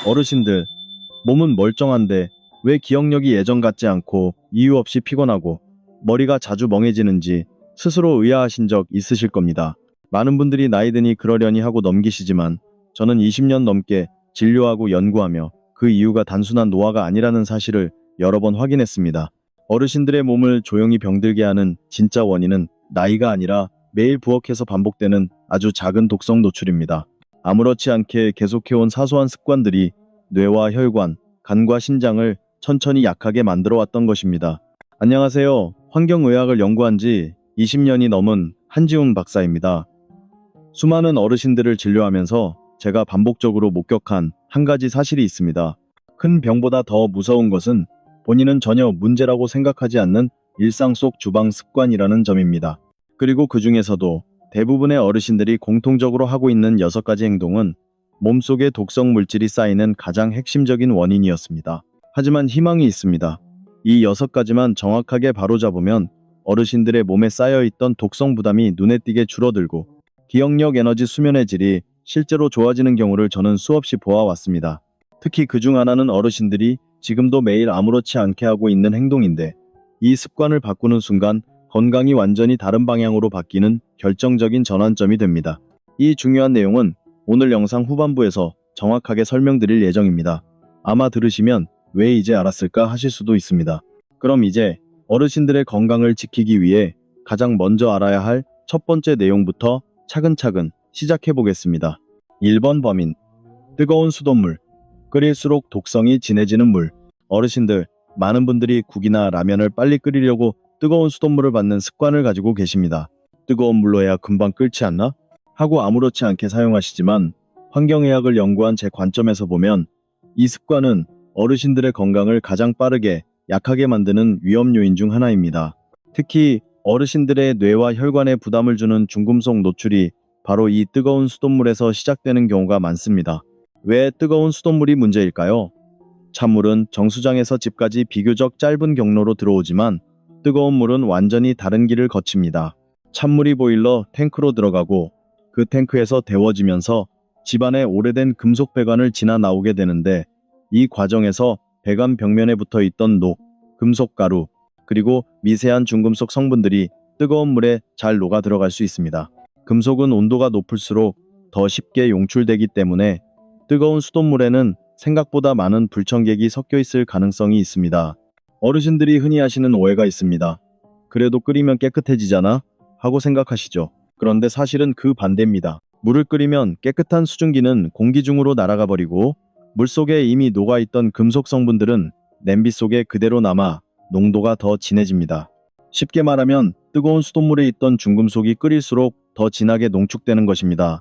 어르신들, 몸은 멀쩡한데 왜 기억력이 예전 같지 않고 이유 없이 피곤하고 머리가 자주 멍해지는지 스스로 의아하신 적 있으실 겁니다. 많은 분들이 나이 드니 그러려니 하고 넘기시지만 저는 20년 넘게 진료하고 연구하며 그 이유가 단순한 노화가 아니라는 사실을 여러 번 확인했습니다. 어르신들의 몸을 조용히 병들게 하는 진짜 원인은 나이가 아니라 매일 부엌에서 반복되는 아주 작은 독성 노출입니다. 아무렇지 않게 계속해온 사소한 습관들이 뇌와 혈관, 간과 신장을 천천히 약하게 만들어 왔던 것입니다. 안녕하세요. 환경의학을 연구한 지 20년이 넘은 한지훈 박사입니다. 수많은 어르신들을 진료하면서 제가 반복적으로 목격한 한 가지 사실이 있습니다. 큰 병보다 더 무서운 것은 본인은 전혀 문제라고 생각하지 않는 일상 속 주방 습관이라는 점입니다. 그리고 그 중에서도 대부분의 어르신들이 공통적으로 하고 있는 6가지 행동은 몸속에 독성 물질이 쌓이는 가장 핵심적인 원인이었습니다. 하지만 희망이 있습니다. 이 6가지만 정확하게 바로잡으면 어르신들의 몸에 쌓여있던 독성 부담이 눈에 띄게 줄어들고 기억력, 에너지, 수면의 질이 실제로 좋아지는 경우를 저는 수없이 보아왔습니다. 특히 그중 하나는 어르신들이 지금도 매일 아무렇지 않게 하고 있는 행동인데 이 습관을 바꾸는 순간 건강이 완전히 다른 방향으로 바뀌는 결정적인 전환점이 됩니다. 이 중요한 내용은 오늘 영상 후반부에서 정확하게 설명드릴 예정입니다. 아마 들으시면 왜 이제 알았을까 하실 수도 있습니다. 그럼 이제 어르신들의 건강을 지키기 위해 가장 먼저 알아야 할 첫 번째 내용부터 차근차근 시작해 보겠습니다. 1번 범인. 뜨거운 수돗물. 끓일수록 독성이 진해지는 물. 어르신들, 많은 분들이 국이나 라면을 빨리 끓이려고 뜨거운 수돗물을 받는 습관을 가지고 계십니다. 뜨거운 물로 해야 금방 끓지 않나? 하고 아무렇지 않게 사용하시지만 환경의학을 연구한 제 관점에서 보면 이 습관은 어르신들의 건강을 가장 빠르게 약하게 만드는 위험 요인 중 하나입니다. 특히 어르신들의 뇌와 혈관에 부담을 주는 중금속 노출이 바로 이 뜨거운 수돗물에서 시작되는 경우가 많습니다. 왜 뜨거운 수돗물이 문제일까요? 찬물은 정수장에서 집까지 비교적 짧은 경로로 들어오지만 뜨거운 물은 완전히 다른 길을 거칩니다. 찬물이 보일러 탱크로 들어가고 그 탱크에서 데워지면서 집안의 오래된 금속 배관을 지나 나오게 되는데 이 과정에서 배관 벽면에 붙어 있던 녹, 금속 가루, 그리고 미세한 중금속 성분들이 뜨거운 물에 잘 녹아 들어갈 수 있습니다. 금속은 온도가 높을수록 더 쉽게 용출되기 때문에 뜨거운 수돗물에는 생각보다 많은 불청객이 섞여 있을 가능성이 있습니다. 어르신들이 흔히 하시는 오해가 있습니다. 그래도 끓이면 깨끗해지잖아? 하고 생각하시죠. 그런데 사실은 그 반대입니다. 물을 끓이면 깨끗한 수증기는 공기 중으로 날아가 버리고 물속에 이미 녹아있던 금속 성분들은 냄비 속에 그대로 남아 농도가 더 진해집니다. 쉽게 말하면 뜨거운 수돗물에 있던 중금속이 끓일수록 더 진하게 농축되는 것입니다.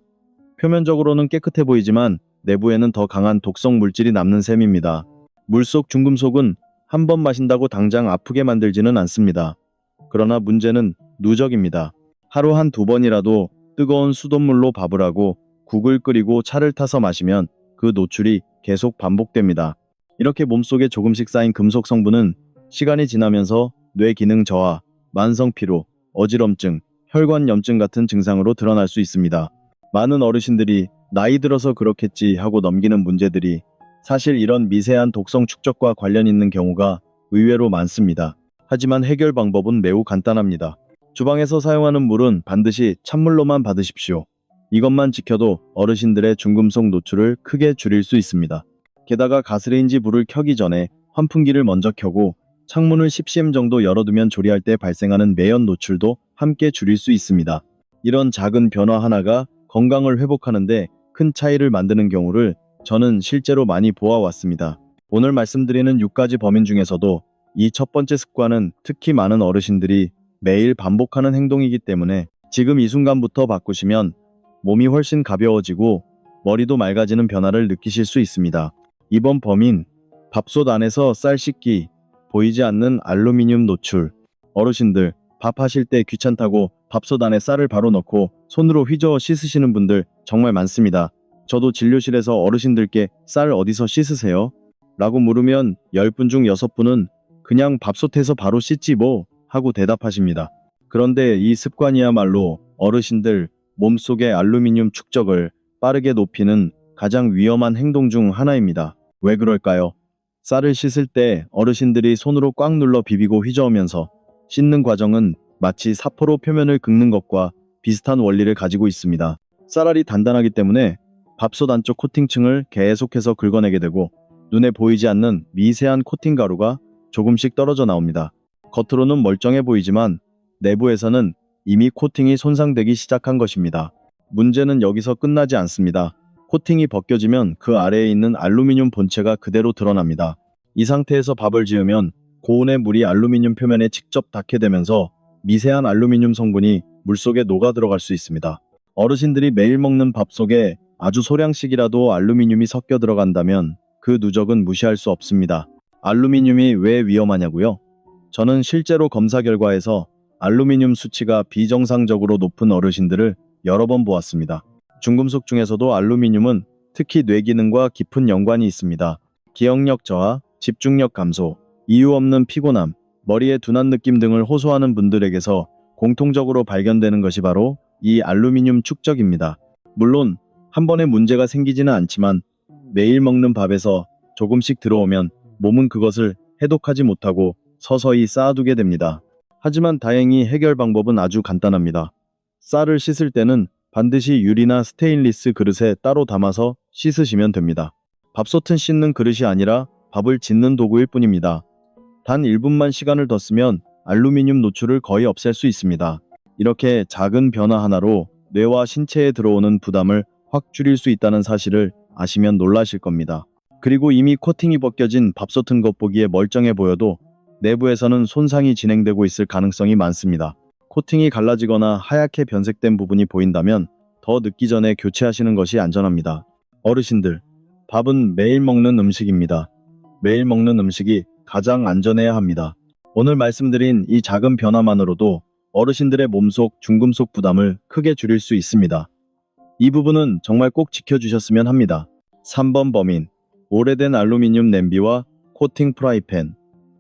표면적으로는 깨끗해 보이지만 내부에는 더 강한 독성 물질이 남는 셈입니다. 물속 중금속은 한 번 마신다고 당장 아프게 만들지는 않습니다. 그러나 문제는 누적입니다. 하루 한 2번이라도 뜨거운 수돗물로 밥을 하고 국을 끓이고 차를 타서 마시면 그 노출이 계속 반복됩니다. 이렇게 몸속에 조금씩 쌓인 금속 성분은 시간이 지나면서 뇌 기능 저하, 만성 피로, 어지럼증, 혈관 염증 같은 증상으로 드러날 수 있습니다. 많은 어르신들이 나이 들어서 그렇겠지 하고 넘기는 문제들이 사실 이런 미세한 독성 축적과 관련 있는 경우가 의외로 많습니다. 하지만 해결 방법은 매우 간단합니다. 주방에서 사용하는 물은 반드시 찬물로만 받으십시오. 이것만 지켜도 어르신들의 중금속 노출을 크게 줄일 수 있습니다. 게다가 가스레인지 불을 켜기 전에 환풍기를 먼저 켜고 창문을 10cm 정도 열어두면 조리할 때 발생하는 매연 노출도 함께 줄일 수 있습니다. 이런 작은 변화 하나가 건강을 회복하는데 큰 차이를 만드는 경우를 저는 실제로 많이 보아왔습니다. 오늘 말씀드리는 6가지 범인 중에서도 이 첫 번째 습관은 특히 많은 어르신들이 매일 반복하는 행동이기 때문에 지금 이 순간부터 바꾸시면 몸이 훨씬 가벼워지고 머리도 맑아지는 변화를 느끼실 수 있습니다. 이번 범인, 밥솥 안에서 쌀 씻기, 보이지 않는 알루미늄 노출. 어르신들, 밥하실 때 귀찮다고 밥솥 안에 쌀을 바로 넣고 손으로 휘저어 씻으시는 분들 정말 많습니다. 저도 진료실에서 어르신들께 쌀 어디서 씻으세요? 라고 물으면 10분 중 6분은 그냥 밥솥에서 바로 씻지 뭐 하고 대답하십니다. 그런데 이 습관이야말로 어르신들 몸속의 알루미늄 축적을 빠르게 높이는 가장 위험한 행동 중 하나입니다. 왜 그럴까요? 쌀을 씻을 때 어르신들이 손으로 꽉 눌러 비비고 휘저으면서 씻는 과정은 마치 사포로 표면을 긁는 것과 비슷한 원리를 가지고 있습니다. 쌀알이 단단하기 때문에 밥솥 안쪽 코팅층을 계속해서 긁어내게 되고 눈에 보이지 않는 미세한 코팅 가루가 조금씩 떨어져 나옵니다. 겉으로는 멀쩡해 보이지만 내부에서는 이미 코팅이 손상되기 시작한 것입니다. 문제는 여기서 끝나지 않습니다. 코팅이 벗겨지면 그 아래에 있는 알루미늄 본체가 그대로 드러납니다. 이 상태에서 밥을 지으면 고온의 물이 알루미늄 표면에 직접 닿게 되면서 미세한 알루미늄 성분이 물속에 녹아 들어갈 수 있습니다. 어르신들이 매일 먹는 밥 속에 아주 소량씩이라도 알루미늄이 섞여 들어간다면 그 누적은 무시할 수 없습니다. 알루미늄이 왜 위험하냐고요? 저는 실제로 검사 결과에서 알루미늄 수치가 비정상적으로 높은 어르신들을 여러 번 보았습니다. 중금속 중에서도 알루미늄은 특히 뇌 기능과 깊은 연관이 있습니다. 기억력 저하, 집중력 감소, 이유 없는 피곤함, 머리에 둔한 느낌 등을 호소하는 분들에게서 공통적으로 발견되는 것이 바로 이 알루미늄 축적입니다. 물론 한 번에 문제가 생기지는 않지만 매일 먹는 밥에서 조금씩 들어오면 몸은 그것을 해독하지 못하고 서서히 쌓아두게 됩니다. 하지만 다행히 해결 방법은 아주 간단합니다. 쌀을 씻을 때는 반드시 유리나 스테인리스 그릇에 따로 담아서 씻으시면 됩니다. 밥솥은 씻는 그릇이 아니라 밥을 짓는 도구일 뿐입니다. 단 1분만 시간을 더 쓰면 알루미늄 노출을 거의 없앨 수 있습니다. 이렇게 작은 변화 하나로 뇌와 신체에 들어오는 부담을 확 줄일 수 있다는 사실을 아시면 놀라실 겁니다. 그리고 이미 코팅이 벗겨진 밥솥은 겉보기에 멀쩡해 보여도 내부에서는 손상이 진행되고 있을 가능성이 많습니다. 코팅이 갈라지거나 하얗게 변색된 부분이 보인다면 더 늦기 전에 교체하시는 것이 안전합니다. 어르신들, 밥은 매일 먹는 음식입니다. 매일 먹는 음식이 가장 안전해야 합니다. 오늘 말씀드린 이 작은 변화만으로도 어르신들의 몸속 중금속 부담을 크게 줄일 수 있습니다. 이 부분은 정말 꼭 지켜주셨으면 합니다. 3번 범인, 오래된 알루미늄 냄비와 코팅 프라이팬,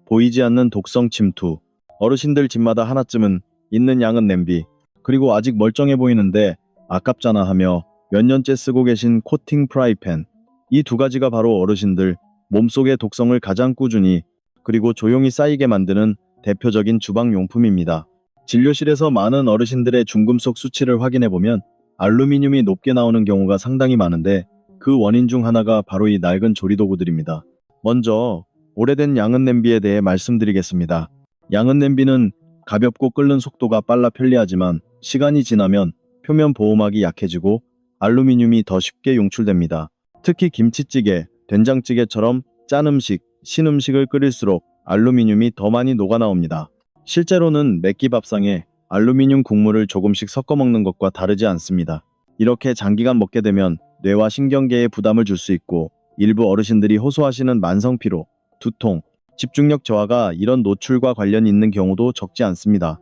보이지 않는 독성 침투. 어르신들 집마다 하나쯤은 있는 양은 냄비, 그리고 아직 멀쩡해 보이는데 아깝잖아 하며 몇 년째 쓰고 계신 코팅 프라이팬. 이 두 가지가 바로 어르신들 몸속의 독성을 가장 꾸준히 그리고 조용히 쌓이게 만드는 대표적인 주방용품입니다. 진료실에서 많은 어르신들의 중금속 수치를 확인해보면 알루미늄이 높게 나오는 경우가 상당히 많은데 그 원인 중 하나가 바로 이 낡은 조리도구들입니다. 먼저 오래된 양은 냄비에 대해 말씀드리겠습니다. 양은 냄비는 가볍고 끓는 속도가 빨라 편리하지만 시간이 지나면 표면 보호막이 약해지고 알루미늄이 더 쉽게 용출됩니다. 특히 김치찌개, 된장찌개처럼 짠 음식, 신 음식을 끓일수록 알루미늄이 더 많이 녹아나옵니다. 실제로는 맵기 밥상에 알루미늄 국물을 조금씩 섞어 먹는 것과 다르지 않습니다. 이렇게 장기간 먹게 되면 뇌와 신경계에 부담을 줄 수 있고 일부 어르신들이 호소하시는 만성피로, 두통, 집중력 저하가 이런 노출과 관련이 있는 경우도 적지 않습니다.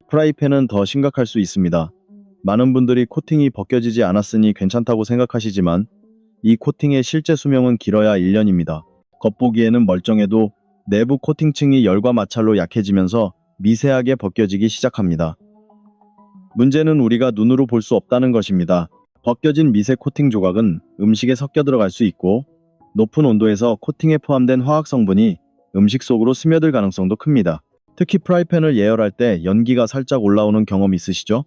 프라이팬은 더 심각할 수 있습니다. 많은 분들이 코팅이 벗겨지지 않았으니 괜찮다고 생각하시지만 이 코팅의 실제 수명은 길어야 1년입니다. 겉보기에는 멀쩡해도 내부 코팅층이 열과 마찰로 약해지면서 미세하게 벗겨지기 시작합니다. 문제는 우리가 눈으로 볼 수 없다는 것입니다. 벗겨진 미세 코팅 조각은 음식에 섞여 들어갈 수 있고 높은 온도에서 코팅에 포함된 화학 성분이 음식 속으로 스며들 가능성도 큽니다. 특히 프라이팬을 예열할 때 연기가 살짝 올라오는 경험 있으시죠?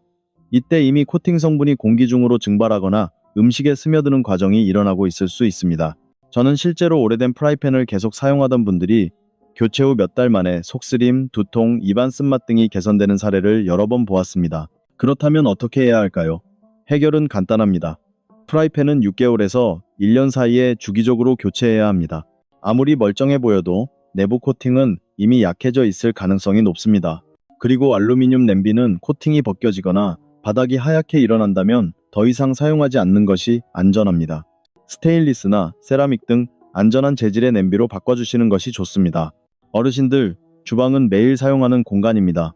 이때 이미 코팅 성분이 공기 중으로 증발하거나 음식에 스며드는 과정이 일어나고 있을 수 있습니다. 저는 실제로 오래된 프라이팬을 계속 사용하던 분들이 교체 후 몇 달 만에 속쓰림, 두통, 입안 쓴맛 등이 개선되는 사례를 여러 번 보았습니다. 그렇다면 어떻게 해야 할까요? 해결은 간단합니다. 프라이팬은 6개월에서 1년 사이에 주기적으로 교체해야 합니다. 아무리 멀쩡해 보여도 내부 코팅은 이미 약해져 있을 가능성이 높습니다. 그리고 알루미늄 냄비는 코팅이 벗겨지거나 바닥이 하얗게 일어난다면 더 이상 사용하지 않는 것이 안전합니다. 스테인리스나 세라믹 등 안전한 재질의 냄비로 바꿔주시는 것이 좋습니다. 어르신들, 주방은 매일 사용하는 공간입니다.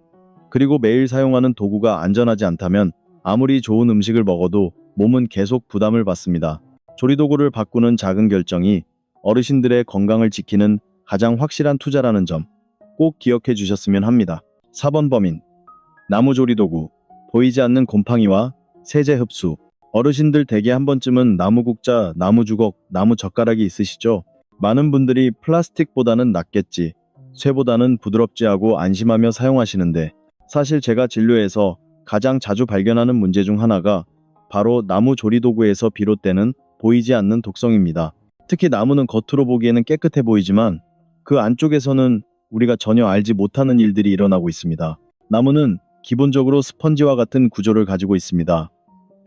그리고 매일 사용하는 도구가 안전하지 않다면 아무리 좋은 음식을 먹어도 몸은 계속 부담을 받습니다. 조리도구를 바꾸는 작은 결정이 어르신들의 건강을 지키는 가장 확실한 투자라는 점 꼭 기억해 주셨으면 합니다. 4번 범인, 나무 조리도구, 보이지 않는 곰팡이와 세제 흡수. 어르신들 댁에 한 번쯤은 나무 국자, 나무 주걱, 나무 젓가락이 있으시죠? 많은 분들이 플라스틱보다는 낫겠지, 쇠보다는 부드럽지 하고 안심하며 사용하시는데, 사실 제가 진료에서 가장 자주 발견하는 문제 중 하나가 바로 나무 조리도구에서 비롯되는 보이지 않는 독성입니다. 특히 나무는 겉으로 보기에는 깨끗해 보이지만 그 안쪽에서는 우리가 전혀 알지 못하는 일들이 일어나고 있습니다. 나무는 기본적으로 스펀지와 같은 구조를 가지고 있습니다.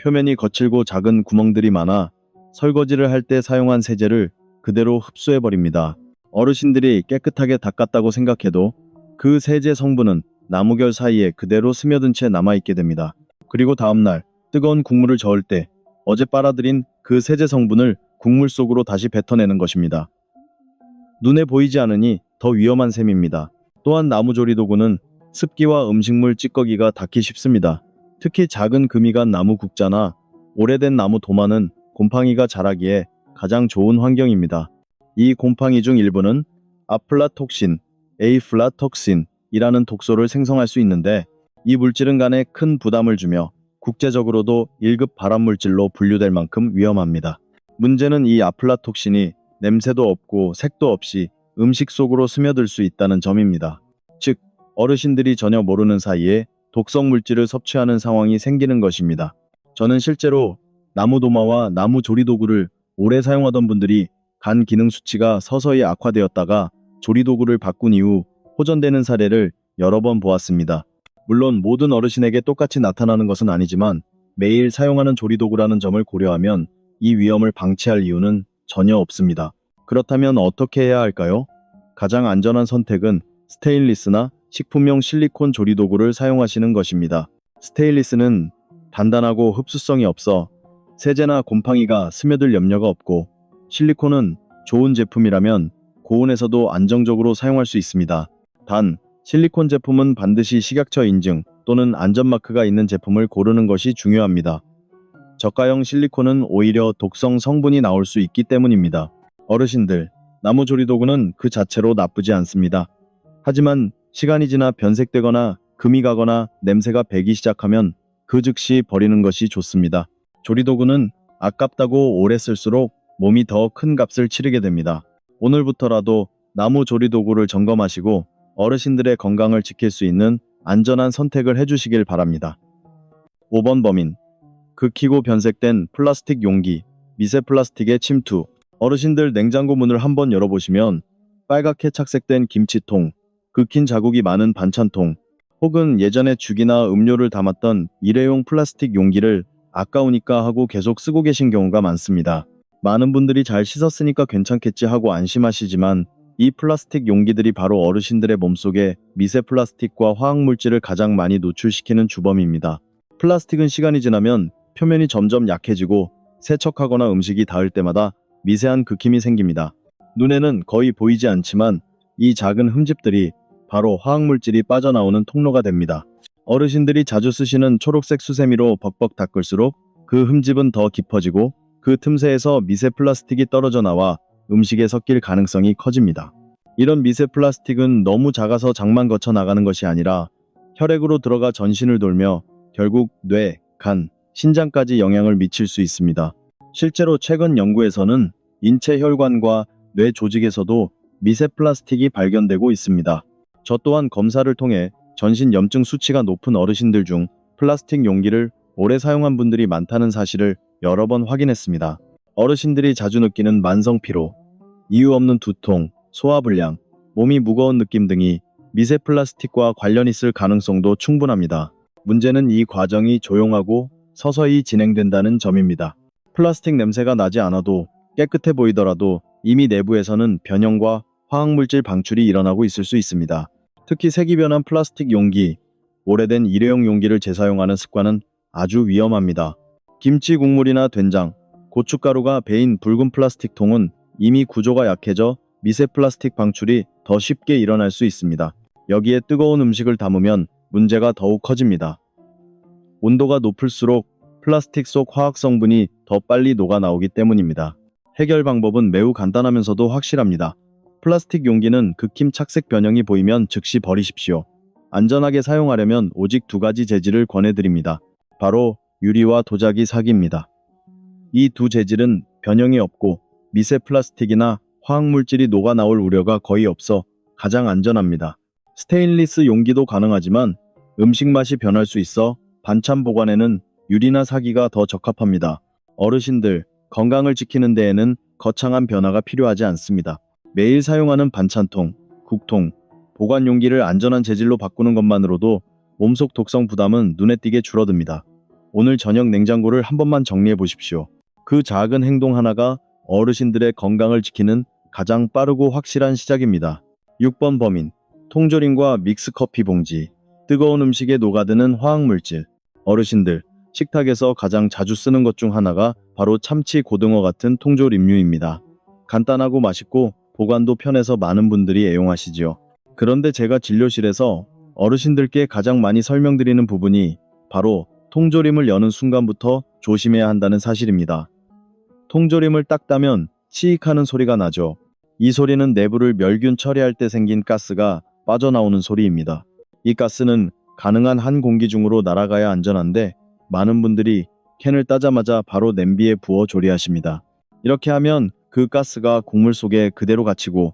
표면이 거칠고 작은 구멍들이 많아 설거지를 할 때 사용한 세제를 그대로 흡수해버립니다. 어르신들이 깨끗하게 닦았다고 생각해도 그 세제 성분은 나무결 사이에 그대로 스며든 채 남아있게 됩니다. 그리고 다음날 뜨거운 국물을 저을 때 어제 빨아들인 그 세제 성분을 국물 속으로 다시 뱉어내는 것입니다. 눈에 보이지 않으니 더 위험한 셈입니다. 또한 나무 조리도구는 습기와 음식물 찌꺼기가 닿기 쉽습니다. 특히 작은 금이 간 나무 국자나 오래된 나무 도마는 곰팡이가 자라기에 가장 좋은 환경입니다. 이 곰팡이 중 일부는 아플라톡신, 에이플라톡신이라는 독소를 생성할 수 있는데, 이 물질은 간에 큰 부담을 주며 국제적으로도 1급 발암물질로 분류될 만큼 위험합니다. 문제는 이 아플라톡신이 냄새도 없고 색도 없이 음식 속으로 스며들 수 있다는 점입니다. 즉, 어르신들이 전혀 모르는 사이에 독성 물질을 섭취하는 상황이 생기는 것입니다. 저는 실제로 나무 도마와 나무 조리도구를 오래 사용하던 분들이 간 기능 수치가 서서히 악화되었다가 조리도구를 바꾼 이후 호전되는 사례를 여러 번 보았습니다. 물론 모든 어르신에게 똑같이 나타나는 것은 아니지만 매일 사용하는 조리도구라는 점을 고려하면 이 위험을 방치할 이유는 전혀 없습니다. 그렇다면 어떻게 해야 할까요? 가장 안전한 선택은 스테인리스나 식품용 실리콘 조리도구를 사용하시는 것입니다. 스테인리스는 단단하고 흡수성이 없어 세제나 곰팡이가 스며들 염려가 없고, 실리콘은 좋은 제품이라면 고온에서도 안정적으로 사용할 수 있습니다. 단, 실리콘 제품은 반드시 식약처 인증 또는 안전마크가 있는 제품을 고르는 것이 중요합니다. 저가형 실리콘은 오히려 독성 성분이 나올 수 있기 때문입니다. 어르신들, 나무 조리도구는 그 자체로 나쁘지 않습니다. 하지만 시간이 지나 변색되거나 금이 가거나 냄새가 배기 시작하면 그 즉시 버리는 것이 좋습니다. 조리도구는 아깝다고 오래 쓸수록 몸이 더 큰 값을 치르게 됩니다. 오늘부터라도 나무 조리도구를 점검하시고 어르신들의 건강을 지킬 수 있는 안전한 선택을 해주시길 바랍니다. 5번 범인. 긁히고 변색된 플라스틱 용기, 미세 플라스틱의 침투. 어르신들 냉장고 문을 한번 열어보시면 빨갛게 착색된 김치통, 긁힌 자국이 많은 반찬통, 혹은 예전에 죽이나 음료를 담았던 일회용 플라스틱 용기를 아까우니까 하고 계속 쓰고 계신 경우가 많습니다. 많은 분들이 잘 씻었으니까 괜찮겠지 하고 안심하시지만 이 플라스틱 용기들이 바로 어르신들의 몸속에 미세 플라스틱과 화학물질을 가장 많이 노출시키는 주범입니다. 플라스틱은 시간이 지나면 표면이 점점 약해지고 세척하거나 음식이 닿을 때마다 미세한 긁힘이 생깁니다. 눈에는 거의 보이지 않지만 이 작은 흠집들이 바로 화학물질이 빠져나오는 통로가 됩니다. 어르신들이 자주 쓰시는 초록색 수세미로 벅벅 닦을수록 그 흠집은 더 깊어지고 그 틈새에서 미세 플라스틱이 떨어져 나와 음식에 섞일 가능성이 커집니다. 이런 미세 플라스틱은 너무 작아서 장만 거쳐 나가는 것이 아니라 혈액으로 들어가 전신을 돌며 결국 뇌, 간, 신장까지 영향을 미칠 수 있습니다. 실제로 최근 연구에서는 인체 혈관과 뇌 조직에서도 미세 플라스틱이 발견되고 있습니다. 저 또한 검사를 통해 전신 염증 수치가 높은 어르신들 중 플라스틱 용기를 오래 사용한 분들이 많다는 사실을 여러 번 확인했습니다. 어르신들이 자주 느끼는 만성 피로, 이유 없는 두통, 소화불량, 몸이 무거운 느낌 등이 미세 플라스틱과 관련 있을 가능성도 충분합니다. 문제는 이 과정이 조용하고 서서히 진행된다는 점입니다. 플라스틱 냄새가 나지 않아도 깨끗해 보이더라도 이미 내부에서는 변형과 화학물질 방출이 일어나고 있을 수 있습니다. 특히 색이 변한 플라스틱 용기, 오래된 일회용 용기를 재사용하는 습관은 아주 위험합니다. 김치 국물이나 된장, 고춧가루가 배인 붉은 플라스틱 통은 이미 구조가 약해져 미세 플라스틱 방출이 더 쉽게 일어날 수 있습니다. 여기에 뜨거운 음식을 담으면 문제가 더욱 커집니다. 온도가 높을수록 플라스틱 속 화학 성분이 더 빨리 녹아 나오기 때문입니다. 해결 방법은 매우 간단하면서도 확실합니다. 플라스틱 용기는 긁힘 착색 변형이 보이면 즉시 버리십시오. 안전하게 사용하려면 오직 두 가지 재질을 권해드립니다. 바로 유리와 도자기 사기입니다. 이 두 재질은 변형이 없고 미세 플라스틱이나 화학물질이 녹아 나올 우려가 거의 없어 가장 안전합니다. 스테인리스 용기도 가능하지만 음식 맛이 변할 수 있어 반찬 보관에는 유리나 사기가 더 적합합니다. 어르신들, 건강을 지키는 데에는 거창한 변화가 필요하지 않습니다. 매일 사용하는 반찬통, 국통, 보관 용기를 안전한 재질로 바꾸는 것만으로도 몸속 독성 부담은 눈에 띄게 줄어듭니다. 오늘 저녁 냉장고를 한 번만 정리해 보십시오. 그 작은 행동 하나가 어르신들의 건강을 지키는 가장 빠르고 확실한 시작입니다. 6번 범인, 통조림과 믹스커피 봉지, 뜨거운 음식에 녹아드는 화학물질. 어르신들, 식탁에서 가장 자주 쓰는 것 중 하나가 바로 참치, 고등어 같은 통조림류입니다. 간단하고 맛있고 보관도 편해서 많은 분들이 애용하시지요. 그런데 제가 진료실에서 어르신들께 가장 많이 설명드리는 부분이 바로 통조림을 여는 순간부터 조심해야 한다는 사실입니다. 통조림을 딱 따면 치익하는 소리가 나죠. 이 소리는 내부를 멸균 처리할 때 생긴 가스가 빠져나오는 소리입니다. 이 가스는 가능한 한 공기 중으로 날아가야 안전한데 많은 분들이 캔을 따자마자 바로 냄비에 부어 조리하십니다. 이렇게 하면 그 가스가 국물 속에 그대로 갇히고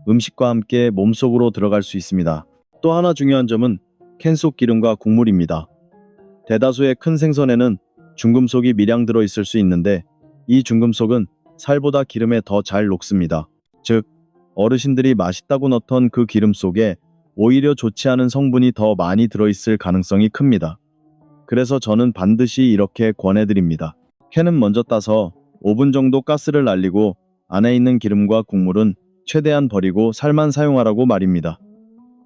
음식과 함께 몸속으로 들어갈 수 있습니다. 또 하나 중요한 점은 캔 속 기름과 국물입니다. 대다수의 큰 생선에는 중금속이 미량 들어있을 수 있는데 이 중금속은 살보다 기름에 더 잘 녹습니다. 즉, 어르신들이 맛있다고 넣던 그 기름 속에 오히려 좋지 않은 성분이 더 많이 들어있을 가능성이 큽니다. 그래서 저는 반드시 이렇게 권해드립니다. 캔은 먼저 따서 5분 정도 가스를 날리고 안에 있는 기름과 국물은 최대한 버리고 살만 사용하라고 말입니다.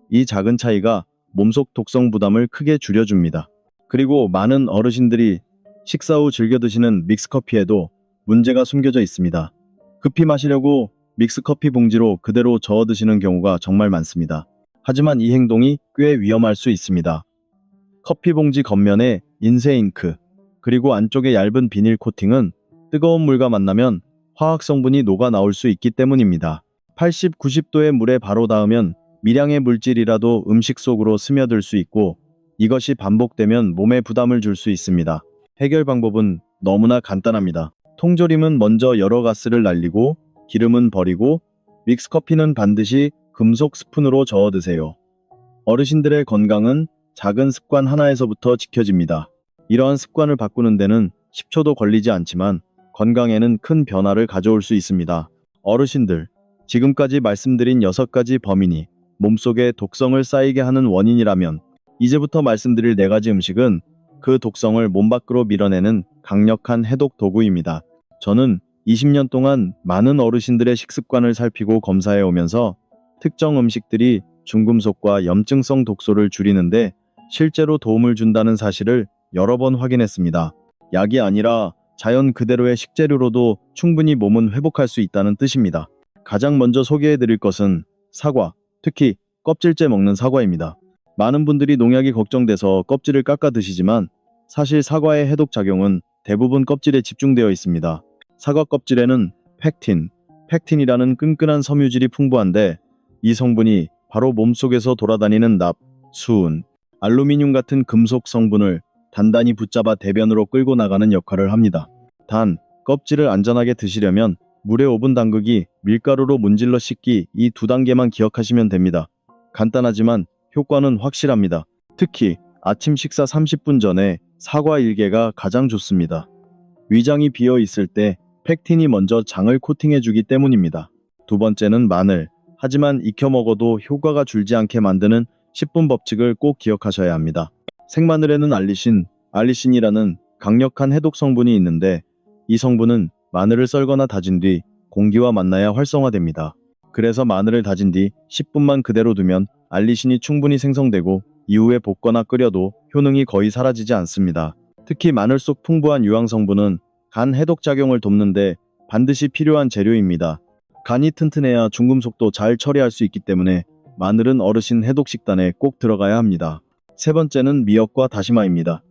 이 작은 차이가 몸속 독성 부담을 크게 줄여줍니다. 그리고 많은 어르신들이 식사 후 즐겨 드시는 믹스커피에도 문제가 숨겨져 있습니다. 급히 마시려고 믹스커피 봉지로 그대로 저어 드시는 경우가 정말 많습니다. 하지만 이 행동이 꽤 위험할 수 있습니다. 커피 봉지 겉면에 인쇄 잉크, 그리고 안쪽에 얇은 비닐 코팅은 뜨거운 물과 만나면 화학 성분이 녹아 나올 수 있기 때문입니다. 80, 90도의 물에 바로 닿으면 미량의 물질이라도 음식 속으로 스며들 수 있고 이것이 반복되면 몸에 부담을 줄 수 있습니다. 해결 방법은 너무나 간단합니다. 통조림은 먼저 여러 가스를 날리고 기름은 버리고 믹스커피는 반드시 금속 스푼으로 저어 드세요. 어르신들의 건강은 작은 습관 하나에서부터 지켜집니다. 이러한 습관을 바꾸는 데는 10초도 걸리지 않지만 건강에는 큰 변화를 가져올 수 있습니다. 어르신들, 지금까지 말씀드린 6가지 범인이 몸속에 독성을 쌓이게 하는 원인이라면 이제부터 말씀드릴 4가지 음식은 그 독성을 몸 밖으로 밀어내는 강력한 해독 도구입니다. 저는 20년 동안 많은 어르신들의 식습관을 살피고 검사해 오면서 특정 음식들이 중금속과 염증성 독소를 줄이는데 실제로 도움을 준다는 사실을 여러 번 확인했습니다. 약이 아니라 자연 그대로의 식재료로도 충분히 몸은 회복할 수 있다는 뜻입니다. 가장 먼저 소개해 드릴 것은 사과, 특히 껍질째 먹는 사과입니다. 많은 분들이 농약이 걱정돼서 껍질을 깎아 드시지만 사실 사과의 해독 작용은 대부분 껍질에 집중되어 있습니다. 사과 껍질에는 팩틴이라는 끈끈한 섬유질이 풍부한데 이 성분이 바로 몸속에서 돌아다니는 납, 수은, 알루미늄 같은 금속 성분을 단단히 붙잡아 대변으로 끌고 나가는 역할을 합니다. 단, 껍질을 안전하게 드시려면 물에 5분 담그기, 밀가루로 문질러 씻기 이 2단계만 기억하시면 됩니다. 간단하지만 효과는 확실합니다. 특히 아침 식사 30분 전에 사과 1개가 가장 좋습니다. 위장이 비어 있을 때 팩틴이 먼저 장을 코팅해주기 때문입니다. 두 번째는 마늘. 하지만 익혀 먹어도 효과가 줄지 않게 만드는 10분 법칙을 꼭 기억하셔야 합니다. 생마늘에는 알리신이라는 강력한 해독 성분이 있는데 이 성분은 마늘을 썰거나 다진 뒤 공기와 만나야 활성화됩니다. 그래서 마늘을 다진 뒤 10분만 그대로 두면 알리신이 충분히 생성되고 이후에 볶거나 끓여도 효능이 거의 사라지지 않습니다. 특히 마늘 속 풍부한 유황 성분은 간 해독 작용을 돕는데 반드시 필요한 재료입니다. 간이 튼튼해야 중금속도 잘 처리할 수 있기 때문에 마늘은 어르신 해독 식단에 꼭 들어가야 합니다. 세 번째는 미역과 다시마입니다.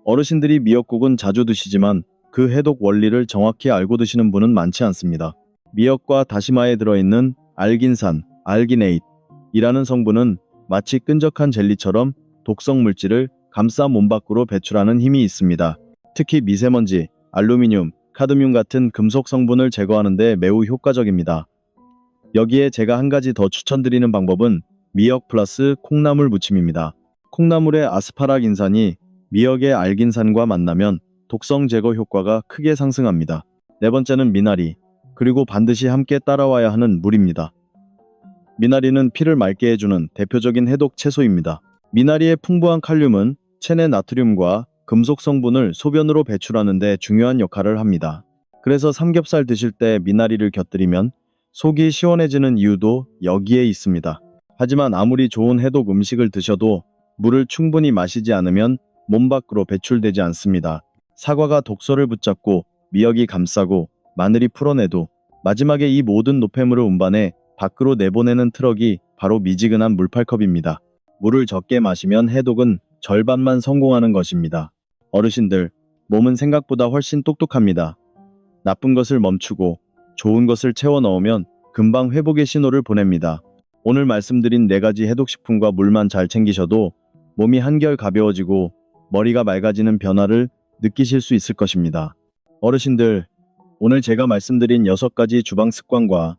어르신들이 미역국은 자주 드시지만 그 해독 원리를 정확히 알고 드시는 분은 많지 않습니다. 미역과 다시마에 들어있는 알기네이트이라는 성분은 마치 끈적한 젤리처럼 독성 물질을 감싸 몸 밖으로 배출하는 힘이 있습니다. 특히 미세먼지, 알루미늄, 카드뮴 같은 금속 성분을 제거하는 데 매우 효과적입니다. 여기에 제가 한 가지 더 추천드리는 방법은 미역 플러스 콩나물 무침입니다. 콩나물의 아스파라긴산이 미역의 알긴산과 만나면 독성 제거 효과가 크게 상승합니다. 네 번째는 미나리, 그리고 반드시 함께 따라와야 하는 물입니다. 미나리는 피를 맑게 해주는 대표적인 해독 채소입니다. 미나리의 풍부한 칼륨은 체내 나트륨과 금속 성분을 소변으로 배출하는 데 중요한 역할을 합니다. 그래서 삼겹살 드실 때 미나리를 곁들이면 속이 시원해지는 이유도 여기에 있습니다. 하지만 아무리 좋은 해독 음식을 드셔도 물을 충분히 마시지 않으면 몸 밖으로 배출되지 않습니다. 사과가 독소를 붙잡고 미역이 감싸고 마늘이 풀어내도 마지막에 이 모든 노폐물을 운반해 밖으로 내보내는 트럭이 바로 미지근한 물팔컵입니다. 물을 적게 마시면 해독은 절반만 성공하는 것입니다. 어르신들, 몸은 생각보다 훨씬 똑똑합니다. 나쁜 것을 멈추고 좋은 것을 채워 넣으면 금방 회복의 신호를 보냅니다. 오늘 말씀드린 4가지 해독식품과 물만 잘 챙기셔도 몸이 한결 가벼워지고 머리가 맑아지는 변화를 느끼실 수 있을 것입니다. 어르신들, 오늘 제가 말씀드린 6가지 주방 습관과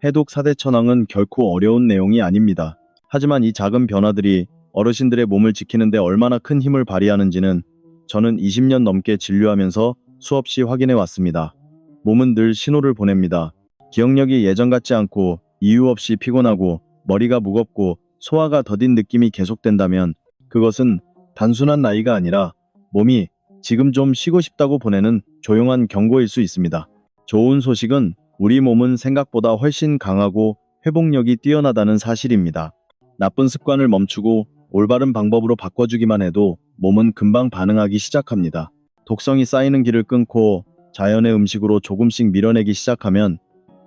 해독 4대 천왕은 결코 어려운 내용이 아닙니다. 하지만 이 작은 변화들이 어르신들의 몸을 지키는 데 얼마나 큰 힘을 발휘하는지는 저는 20년 넘게 진료하면서 수없이 확인해 왔습니다. 몸은 늘 신호를 보냅니다. 기억력이 예전 같지 않고 이유 없이 피곤하고 머리가 무겁고 소화가 더딘 느낌이 계속된다면 그것은 단순한 나이가 아니라 몸이 지금 좀 쉬고 싶다고 보내는 조용한 경고일 수 있습니다. 좋은 소식은 우리 몸은 생각보다 훨씬 강하고 회복력이 뛰어나다는 사실입니다. 나쁜 습관을 멈추고 올바른 방법으로 바꿔주기만 해도 몸은 금방 반응하기 시작합니다. 독성이 쌓이는 길을 끊고 자연의 음식으로 조금씩 밀어내기 시작하면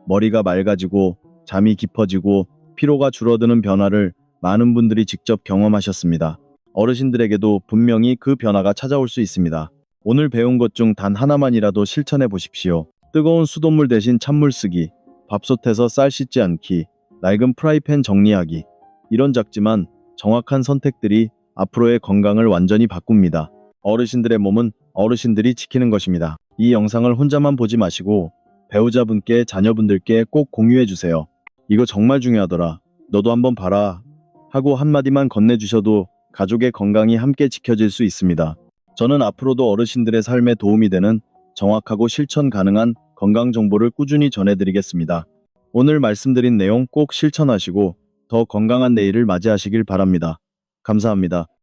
머리가 맑아지고 잠이 깊어지고 피로가 줄어드는 변화를 많은 분들이 직접 경험하셨습니다. 어르신들에게도 분명히 그 변화가 찾아올 수 있습니다. 오늘 배운 것 중 단 하나만이라도 실천해 보십시오. 뜨거운 수돗물 대신 찬물 쓰기, 밥솥에서 쌀 씻지 않기, 낡은 프라이팬 정리하기. 이런 작지만 정확한 선택들이 앞으로의 건강을 완전히 바꿉니다. 어르신들의 몸은 어르신들이 지키는 것입니다. 이 영상을 혼자만 보지 마시고 배우자분께 자녀분들께 꼭 공유해 주세요. 이거 정말 중요하더라. 너도 한번 봐라. 하고 한마디만 건네주셔도 가족의 건강이 함께 지켜질 수 있습니다. 저는 앞으로도 어르신들의 삶에 도움이 되는 정확하고 실천 가능한 건강 정보를 꾸준히 전해드리겠습니다. 오늘 말씀드린 내용 꼭 실천하시고 더 건강한 내일을 맞이하시길 바랍니다. 감사합니다.